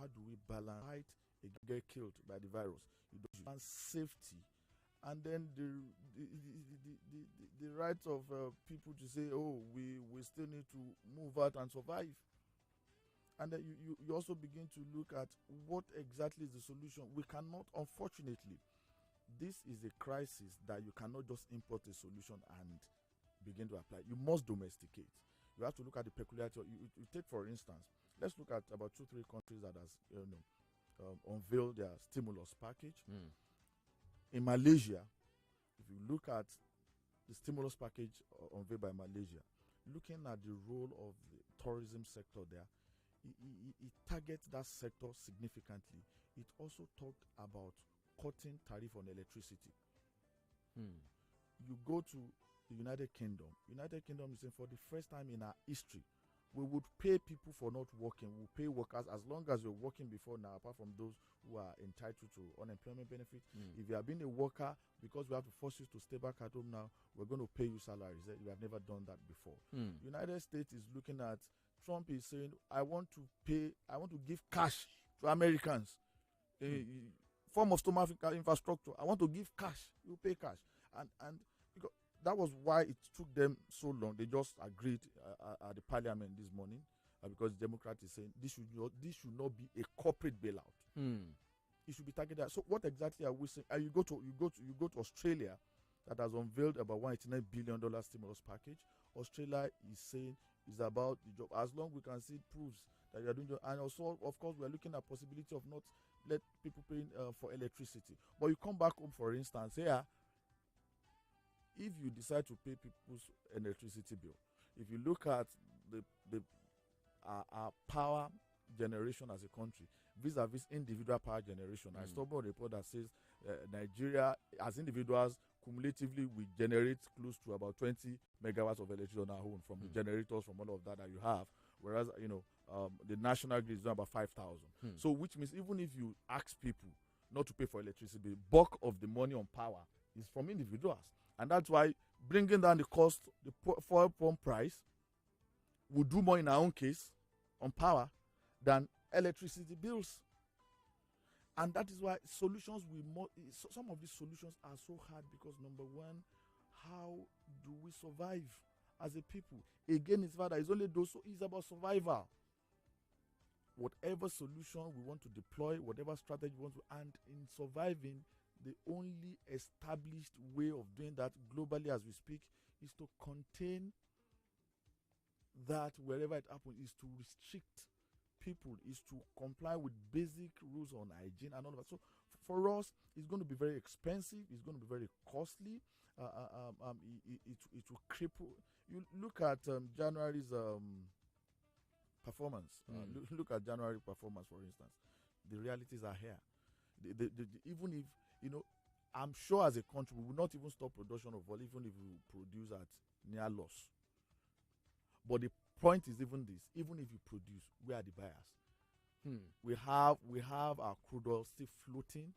how do we balance fight get killed by the virus? You don't balance safety, and then the rights of people to say, oh, we still need to move out and survive. And then you also begin to look at what exactly is the solution. We cannot, unfortunately, this is a crisis that you cannot just import a solution and begin to apply. You must domesticate. You have to look at the peculiarity. You take, for instance, let's look at about 2-3 countries that has unveiled their stimulus package. In Malaysia, if you look at the stimulus package unveiled by Malaysia, looking at the role of the tourism sector there, it targets that sector significantly. It also talked about cutting tariff on electricity. You go to the United Kingdom. United Kingdom is saying for the first time in our history, we would pay people for not working. We'll pay workers as long as you're working before now, apart from those who are entitled to unemployment benefit. If you have been a worker, because we have to force you to stay back at home now, we're going to pay you salaries. You have never done that before. United States is looking at, Trump is saying, I want to give cash to Americans. Form of stomach infrastructure. I want to give cash. You pay cash. And because that was why it took them so long. They just agreed at the parliament this morning because the Democrat is saying this should not be a corporate bailout. It should be targeted. So what exactly are we saying? You go to Australia that has unveiled about $189 billion stimulus package. Australia is saying it's about the job. As long we can see proofs that you are doing job. And also, of course, we are looking at possibility of not let people paying for electricity. But you come back home, for instance, here, if you decide to pay people's electricity bill, if you look at our power generation as a country vis-a-vis individual power generation, I saw a report that says Nigeria, as individuals, cumulatively we generate close to about 20 megawatts of electricity on our own from the generators, from all of that you have, whereas the national grid is about 5,000. So which means even if you ask people not to pay for electricity, the bulk of the money on power is from individuals. And that's why bringing down the cost, the fuel pump price, will do more in our own case on power than electricity bills. And that is why solutions some of these solutions are so hard because, number one, how do we survive as a people? Again, it's only those, so it's about survival. Whatever solution we want to deploy, whatever strategy we want to, and in surviving, the only established way of doing that globally as we speak is to contain that wherever it happens, is to restrict people, is to comply with basic rules on hygiene and all of that. So for us, it's going to be very expensive. It's going to be very costly. It will cripple. You look at January's performance. Look at January performance, for instance. The realities are here. Even if, I'm sure as a country we will not even stop production of oil, even if we produce at near loss. But the point is even this: even if you produce, where are the buyers? We have our crude oil still floating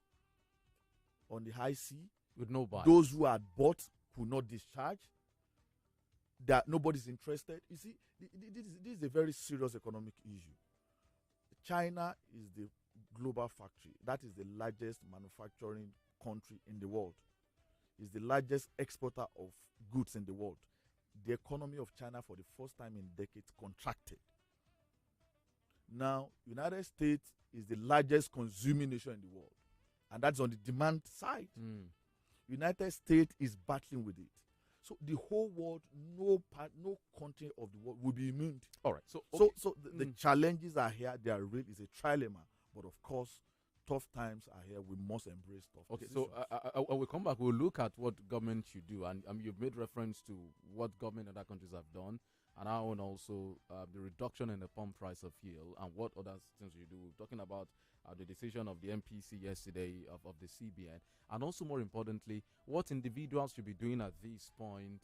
on the high sea with no buyers. Those who had bought could not discharge. That nobody's interested. You see, this is a very serious economic issue. China is the global factory. That is the largest manufacturing country in the world. It's the largest exporter of goods in the world. The economy of China for the first time in decades contracted. Now, United States is the largest consuming nation in the world. And that's on the demand side. United States is battling with it. So the whole world, no country of the world will be immune. All right. So the challenges are here. They are real. It's a trilemma. But of course, tough times are here. We must embrace tough decisions. So when we come back, we'll look at what government should do. And you've made reference to what government in other countries have done. And our own also, the reduction in the pump price of fuel and what other things you do. We're talking about the decision of the MPC yesterday of the CBN. And also, more importantly, what individuals should be doing at this point.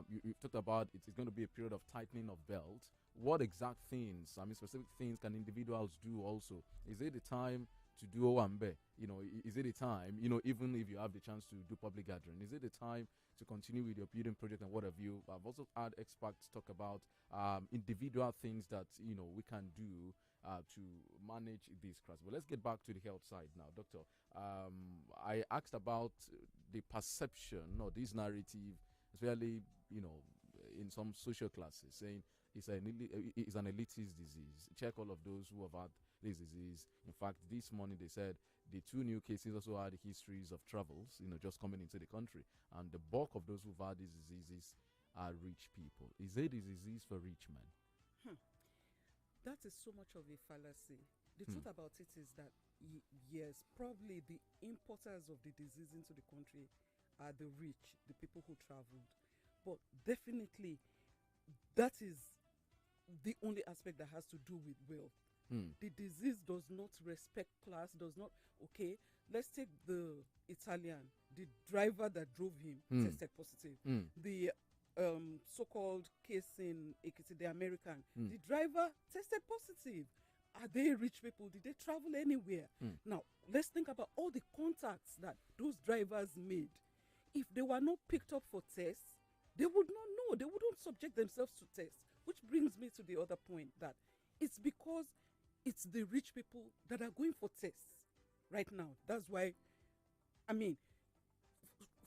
You've talked about it's going to be a period of tightening of belt. What exact things, specific things can individuals do also? Is it the time to do Owambe? Is it the time, even if you have the chance to do public gathering, is it the time to continue with your building project and what have you? I've also had experts talk about individual things that, we can do to manage this crisis. But let's get back to the health side now, Doctor. I asked about the perception or this narrative, especially in some social classes, saying it's an elitist disease. Check all of those who have had this disease. In fact, this morning they said the 2 new cases also had histories of travels, just coming into the country, and the bulk of those who've had these diseases are rich people. Is it a disease for rich men? That is so much of a fallacy. The truth about it is that, yes, probably the importers of the disease into the country are the rich, the people who traveled. But definitely, that is the only aspect that has to do with wealth. The disease does not respect class, does not. Okay, let's take the Italian, the driver that drove him tested positive. The so-called case in Ekiti, the American, the driver tested positive. Are they rich people? Did they travel anywhere? Now, let's think about all the contacts that those drivers made. If they were not picked up for tests, they would not know. They wouldn't subject themselves to tests. Which brings me to the other point, that it's because it's the rich people that are going for tests right now. That's why,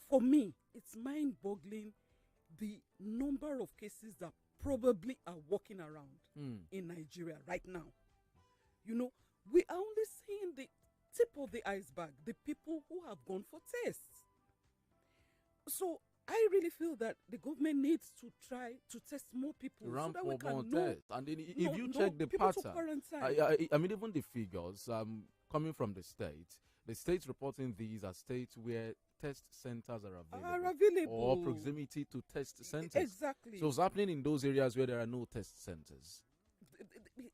for me, it's mind-boggling the number of cases that probably are walking around in Nigeria right now. We are only seeing the tip of the iceberg, the people who have gone for tests. So I really feel that the government needs to try to test more people, so that we can know. Tests. And then if you check the pattern, even the figures coming from the states reporting these are states where test centers are available, or proximity to test centers. Exactly. So it's happening in those areas where there are no test centers.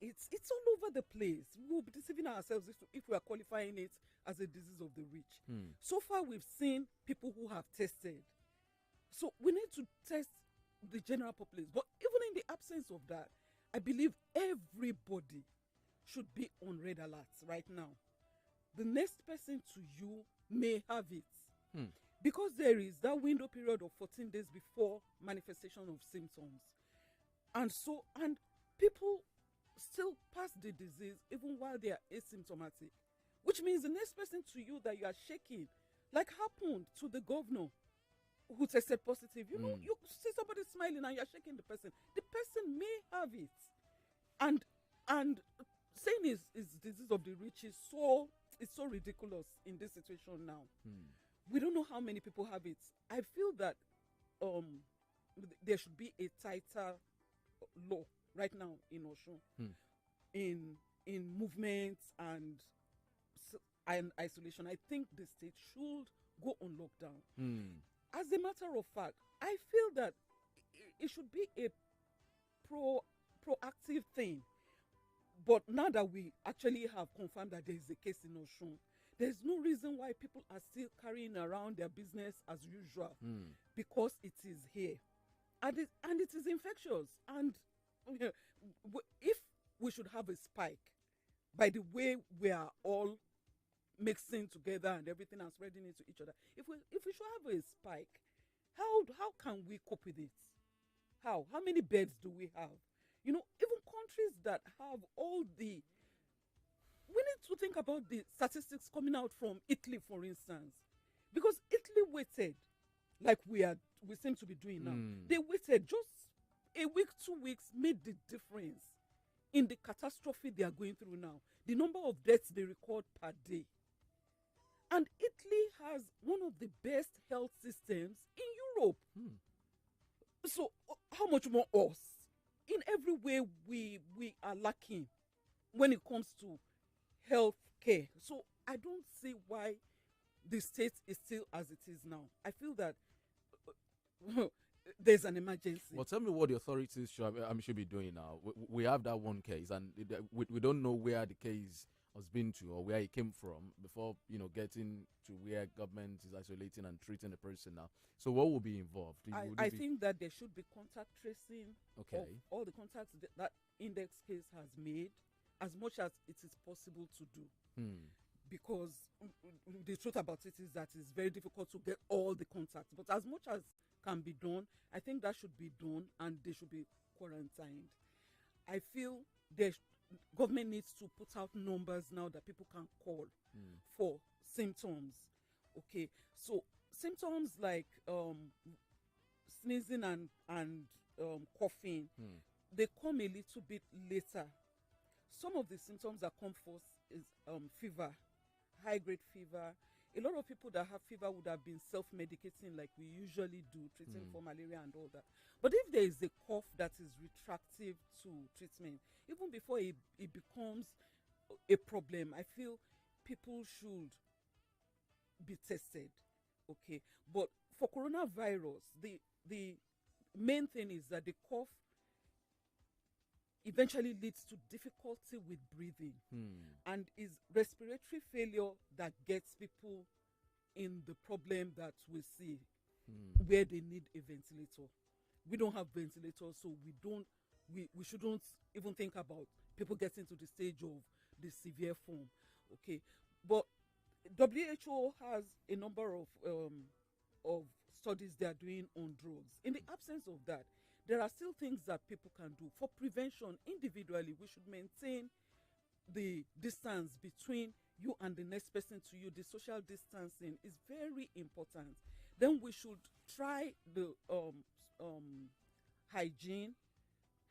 It's all over the place. We'll be deceiving ourselves if we are qualifying it as a disease of the rich. So far, we've seen people who have tested. So we need to test the general populace. But even in the absence of that, I believe everybody should be on red alert right now. The next person to you may have it. Because there is that window period of 14 days before manifestation of symptoms. And people still pass the disease even while they are asymptomatic. Which means the next person to you that you are shaking, like happened to the governor who tested positive. You see somebody smiling and you're shaking the person. The person may have it. And saying is disease of the rich is so ridiculous in this situation now. We don't know how many people have it. I feel that there should be a tighter law right now in Osun, in movements and isolation. I think the state should go on lockdown. As a matter of fact, I feel that it should be a proactive thing. But now that we actually have confirmed that there is a case in Osun, there's no reason why people are still carrying around their business as usual, because it is here. And it is infectious. And if we should have a spike, by the way we are all mixing together and everything and spreading it to each other, if we should have a spike, how can we cope with it? How many beds do we have? Even countries that have all the... We need to think about the statistics coming out from Italy, for instance. Because Italy waited, like we seem to be doing now. They waited just a week, 2 weeks, made the difference in the catastrophe they are going through now. The number of deaths they record per day. And Italy has one of the best health systems in Europe. So how much more us? In every way, we are lacking when it comes to health care. So I don't see why the state is still as it is now. I feel that there's an emergency. Well, tell me what the authorities should be doing now. We have that one case, and we don't know where the case has been to or where it came from before getting to where government is isolating and treating the person now. So what will be involved? I think that there should be contact tracing of all the contacts that index case has made, as much as it is possible to do. Because the truth about it is that it's very difficult to get all the contacts. But as much as can be done, I think that should be done, and they should be quarantined. I feel government needs to put out numbers now that people can call for symptoms. Okay, so symptoms like sneezing and coughing, they come a little bit later. Some of the symptoms that come first is fever, high grade fever. A lot of people that have fever would have been self-medicating like we usually do, treating for malaria and all that. But if there is a cough that is retractive to treatment, even before it becomes a problem, I feel people should be tested. Okay, but for coronavirus, the main thing is that the cough eventually leads to difficulty with breathing and is respiratory failure that gets people in the problem that we see where they need a ventilator. We don't have ventilators, so we shouldn't even think about people getting to the stage of the severe form. Okay, but WHO has a number of studies they are doing on drugs. In the absence of that, there are still things that people can do for prevention. Individually, we should maintain the distance between you and the next person to you. The social distancing is very important. Then we should try the hygiene.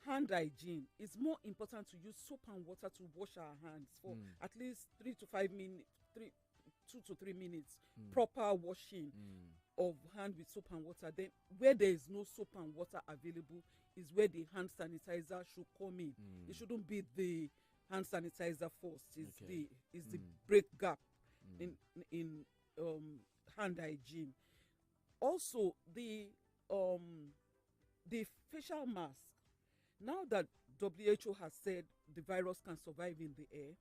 Hand hygiene. It's more important to use soap and water to wash our hands for at least 3 to 5 minutes, 2 to 3 minutes. Proper washing of hand with soap and water. Then where there is no soap and water available is where the hand sanitizer should come in. It shouldn't be the hand sanitizer first. It's the break gap in hand hygiene. Also the facial mask. Now that WHO has said the virus can survive in the air,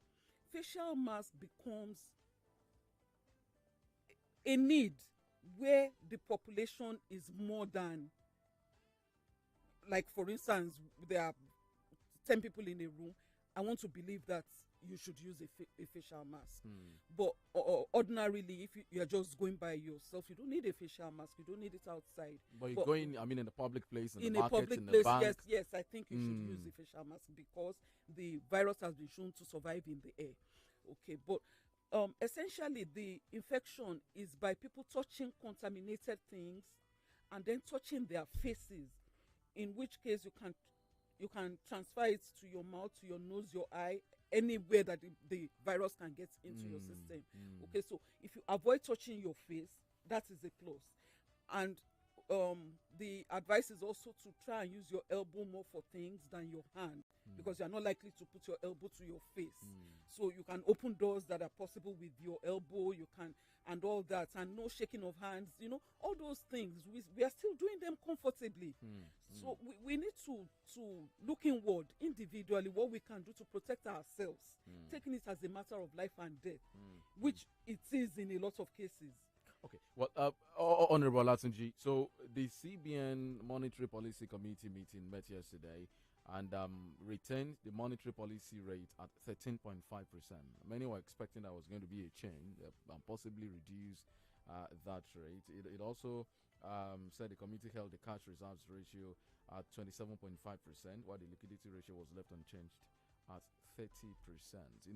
facial mask becomes a need where the population is more than, like for instance, there are 10 people in a room. I want to believe that you should use a facial mask. But ordinarily, if you are just going by yourself, you don't need a facial mask. You don't need it outside. But you're going, I mean, in the public place, in the a market, public in place, the bank. yes, I think you should use the facial mask because the virus has been shown to survive in the air. Okay, but essentially the infection is by people touching contaminated things and then touching their faces, in which case you can transfer it to your mouth, to your nose, your eye, anywhere that the virus can get into your system. Okay, so if you avoid touching your face, that is a plus. And the advice is also to try and use your elbow more for things than your hand, because you are not likely to put your elbow to your face. So you can open doors that are possible with your elbow, you can, and all that, and no shaking of hands, all those things. We are still doing them comfortably. So we need to look inward individually what we can do to protect ourselves, taking it as a matter of life and death, which it is in a lot of cases. Okay, well, Honorable Latunji, so the CBN Monetary Policy Committee meeting met yesterday and retained the monetary policy rate at 13.5%. Many were expecting that was going to be a change and possibly reduce that rate. It also said the committee held the cash reserves ratio at 27.5%, while the liquidity ratio was left unchanged at 30%.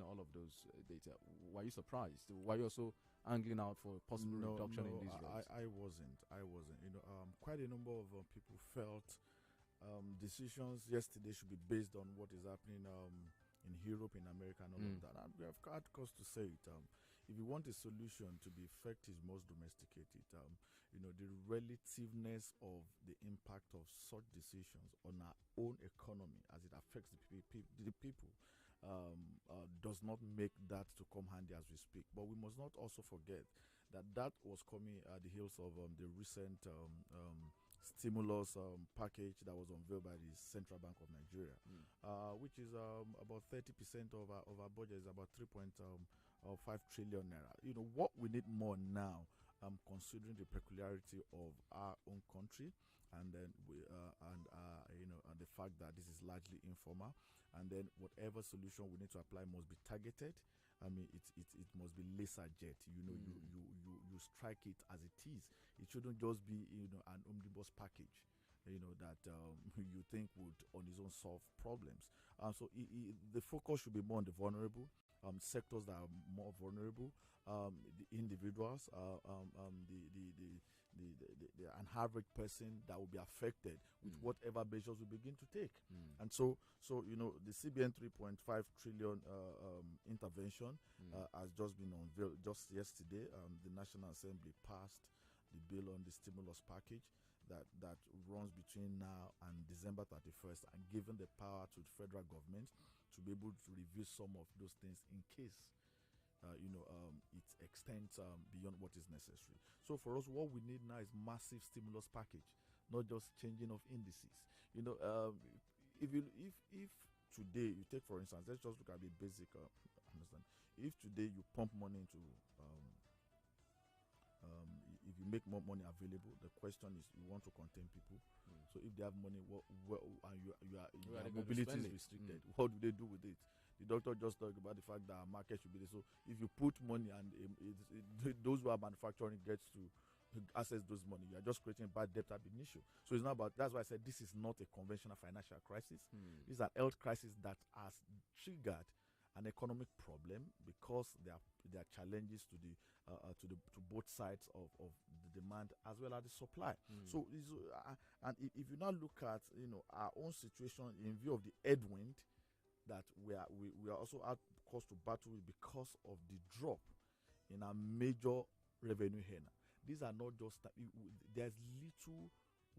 All of those data. Were you surprised? Were you also angling out for a possible reduction in these rates? I wasn't. Quite a number of people felt decisions yesterday should be based on what is happening in Europe, in America, and all of that. And we have had cause to say it. If you want a solution to be effective, most domesticated. The relativeness of the impact of such decisions on our own economy as it affects the people does not make that to come handy as we speak. But we must not also forget that was coming at the heels of the recent stimulus package that was unveiled by the Central Bank of Nigeria, which is about 30% of our budget, is about 3.5 trillion naira. What we need more now, considering the peculiarity of our own country, and then and the fact that this is largely informal, and then whatever solution we need to apply must be targeted. I mean, it must be laser jet. You strike it as it is. It shouldn't just be an omnibus package. that you think would on its own solve problems. So the focus should be more on the vulnerable sectors that are more vulnerable, the individuals, the an average person that will be affected with whatever measures we begin to take. And so the CBN 3.5 trillion intervention has just been unveiled just yesterday. The National Assembly passed the bill on the stimulus package that runs between now and December 31st, and given the power to the federal government to be able to review some of those things in case it extends beyond what is necessary. So for us, what we need now is massive stimulus package, not just changing of indices. If today you take, for instance, let's just look at the basic understand. If today you pump money into if you make more money available, the question is you want to contain people. So if they have money, and your mobility is restricted, what do they do with it? The doctor just talked about the fact that our market should be there. So if you put money and those who are manufacturing gets to access those money, you are just creating a bad debt ab initio. So it's not about. That's why I said this is not a conventional financial crisis. This is an health crisis that has triggered an economic problem because there are challenges to both sides of the demand as well as the supply. So and if you now look at our own situation in view of the headwind that we are also at cost to battle with because of the drop in our major revenue earner. These are not just we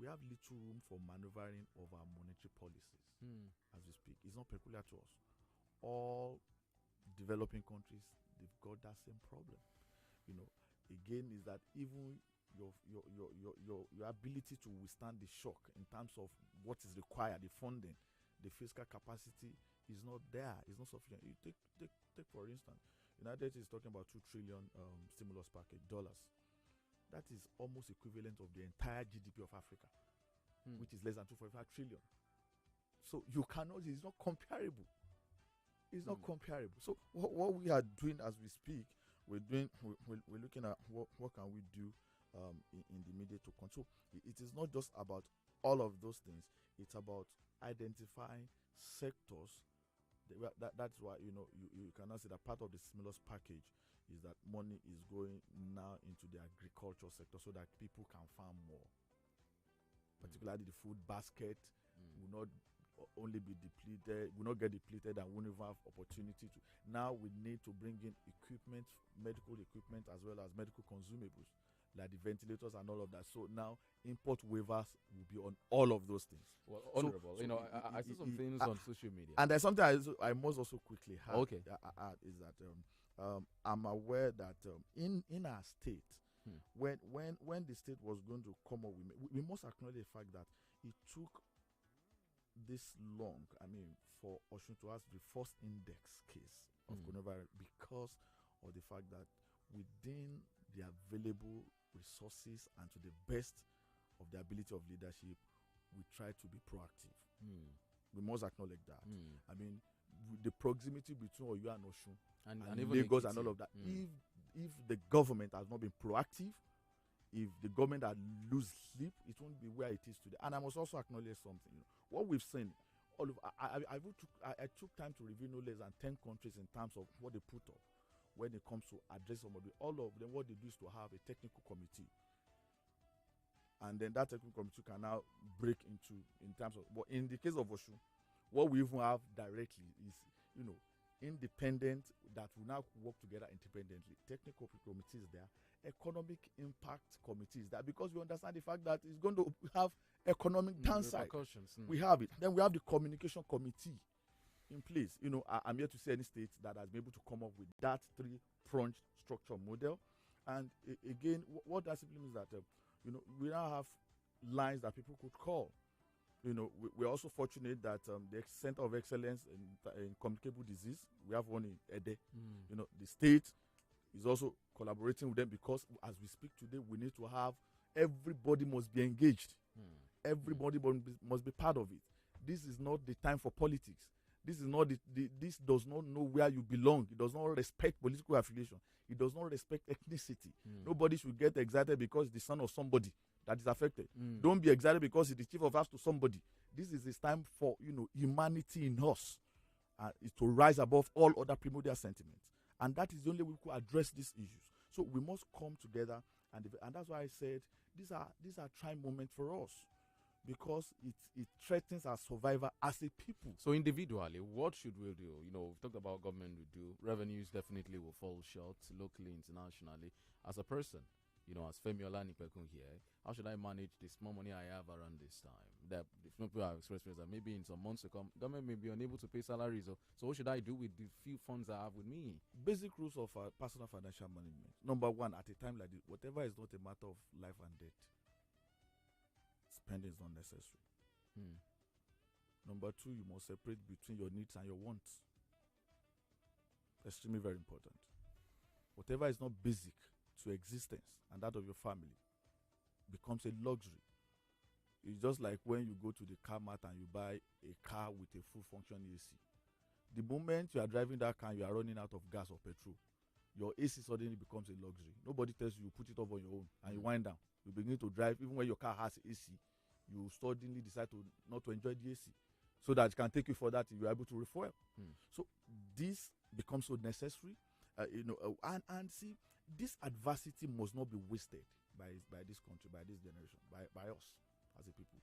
have little room for maneuvering of our monetary policies as we speak. It's not peculiar to us. All developing countries, they've got that same problem. Again, is that even your ability to withstand the shock in terms of what is required, the funding, the fiscal capacity is not there. It's not sufficient. You take for instance, United States is talking about $2 trillion stimulus package dollars. That is almost equivalent of the entire GDP of Africa, which is less than 2.5 trillion. So you cannot. It's not comparable. It's not comparable. So what we are doing as we speak, we're looking at what can we do in the immediate to control. It is not just about all of those things. It's about identifying sectors. That's why you cannot say that part of the stimulus package is that money is going now into the agricultural sector so that people can farm more. Particularly the food basket will not only be depleted, will not get depleted, and won't even have opportunity to. Now we need to bring in equipment, medical equipment, as well as medical consumables like the ventilators and all of that. So now import waivers will be on all of those things. Well, honorable, I see some things on social media, and there's something I must also quickly add. Okay, is that I'm aware that in our state, when the state was going to come up with, we must acknowledge the fact that it took this long, for Osun to have the first index case of coronavirus because of the fact that within the available resources and to the best of the ability of leadership, we try to be proactive. We must acknowledge that. The proximity between Oyo and Osun and Lagos and all of that, if the government has not been proactive, if the government had lose sleep, it won't be where it is today. And I must also acknowledge something. What we've seen, I took time to review no less than 10 countries in terms of what they put up when it comes to address somebody. All of them, what they do is to have a technical committee. And then that technical committee can now break into, in terms of, but in the case of Osun, what we even have directly is, independent, that will now work together independently. Technical committee is there. Economic impact committee is there, because we understand the fact that it's going to have economic downside. We have it. Then we have the communication committee in place. I'm here to see any state that has been able to come up with that three-pronged structure model. And again, what that simply means that we now have lines that people could call. We're also fortunate that the Center of Excellence in Communicable Disease, we have one in Ede. The state is also collaborating with them, because as we speak today, we need to have everybody must be engaged. Everybody must be part of it. This is not the time for politics. This is not this does not know where you belong. It does not respect political affiliation. It does not respect ethnicity. Nobody should get excited because the son of somebody that is affected. Don't be excited because it's the chief of house to somebody. This is this time for humanity in us, is to rise above all other primordial sentiments, and that is the only way we could address these issues. So we must come together, and that's why I said these are trying moments for us, because it threatens our survival as a people. So individually, what should we do? We've talked about government will do. Revenues definitely will fall short locally, internationally. As a person, as Femi Olanipekun here, how should I manage the small money I have around this time? That if people have expressed that maybe in some months to come, government may be unable to pay salaries. So what should I do with the few funds I have with me? Basic rules of personal financial management. Number one, at a time like this, whatever is not a matter of life and death, spending is not necessary. Number two, you must separate between your needs and your wants. Extremely very important. Whatever is not basic to existence and that of your family becomes a luxury. It's just like when you go to the car mart and you buy a car with a full functioning AC. The moment you are driving that car, you are running out of gas or petrol, your AC suddenly becomes a luxury. Nobody tells you put it off on your own and you wind down. You begin to drive even when your car has AC. You suddenly decide to not to enjoy the AC, so that it can take you for that you are able to refuel. So this becomes so necessary, and see, this adversity must not be wasted by this country, by this generation, by us as a people.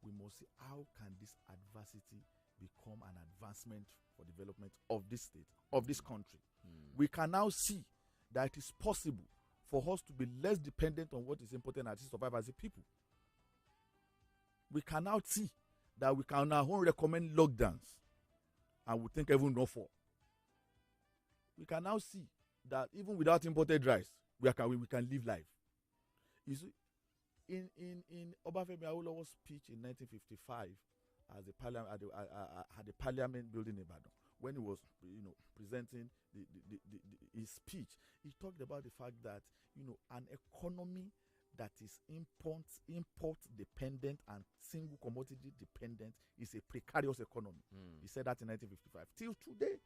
We must see how can this adversity become an advancement for development of this state, of this country. We can now see that it is possible for us to be less dependent on what is important and to survive as a people. We can now see that we can now recommend lockdowns and we think even no for. We can now see that even without imported rice, we can live life. You see, in Obafemi Awolowo's speech in 1955 at the Parliament building in Ibadan, when he was presenting his speech, he talked about the fact that an economy that is import dependent and single commodity dependent is a precarious economy. He said that in 1955. Till today,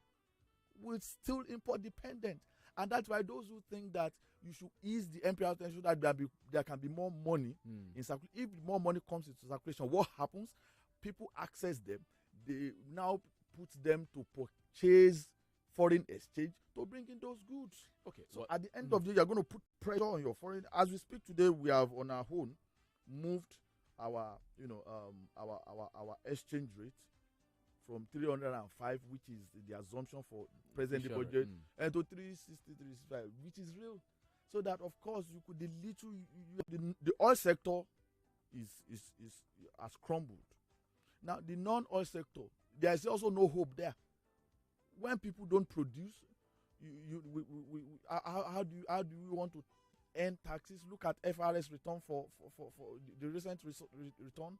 we're still import dependent, and that's why those who think that you should ease the imperial tension, that there can be more money in circulation. If more money comes into circulation, what happens? People access them. They now put them to purchase foreign exchange to bring in those goods. Okay. So at the end of the day, you're going to put pressure on your foreign. As we speak today, we have on our own moved our our exchange rate from 305, which is the assumption for present budget, and to 360, 365, which is real. So that of course you could the oil sector has crumbled. Now the non-oil sector, there is also no hope there. When people don't produce, how do you want to earn taxes? Look at FRS return for the recent return.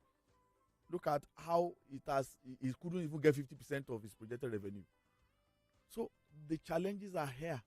Look at how it couldn't even get 50% of its projected revenue. So the challenges are here.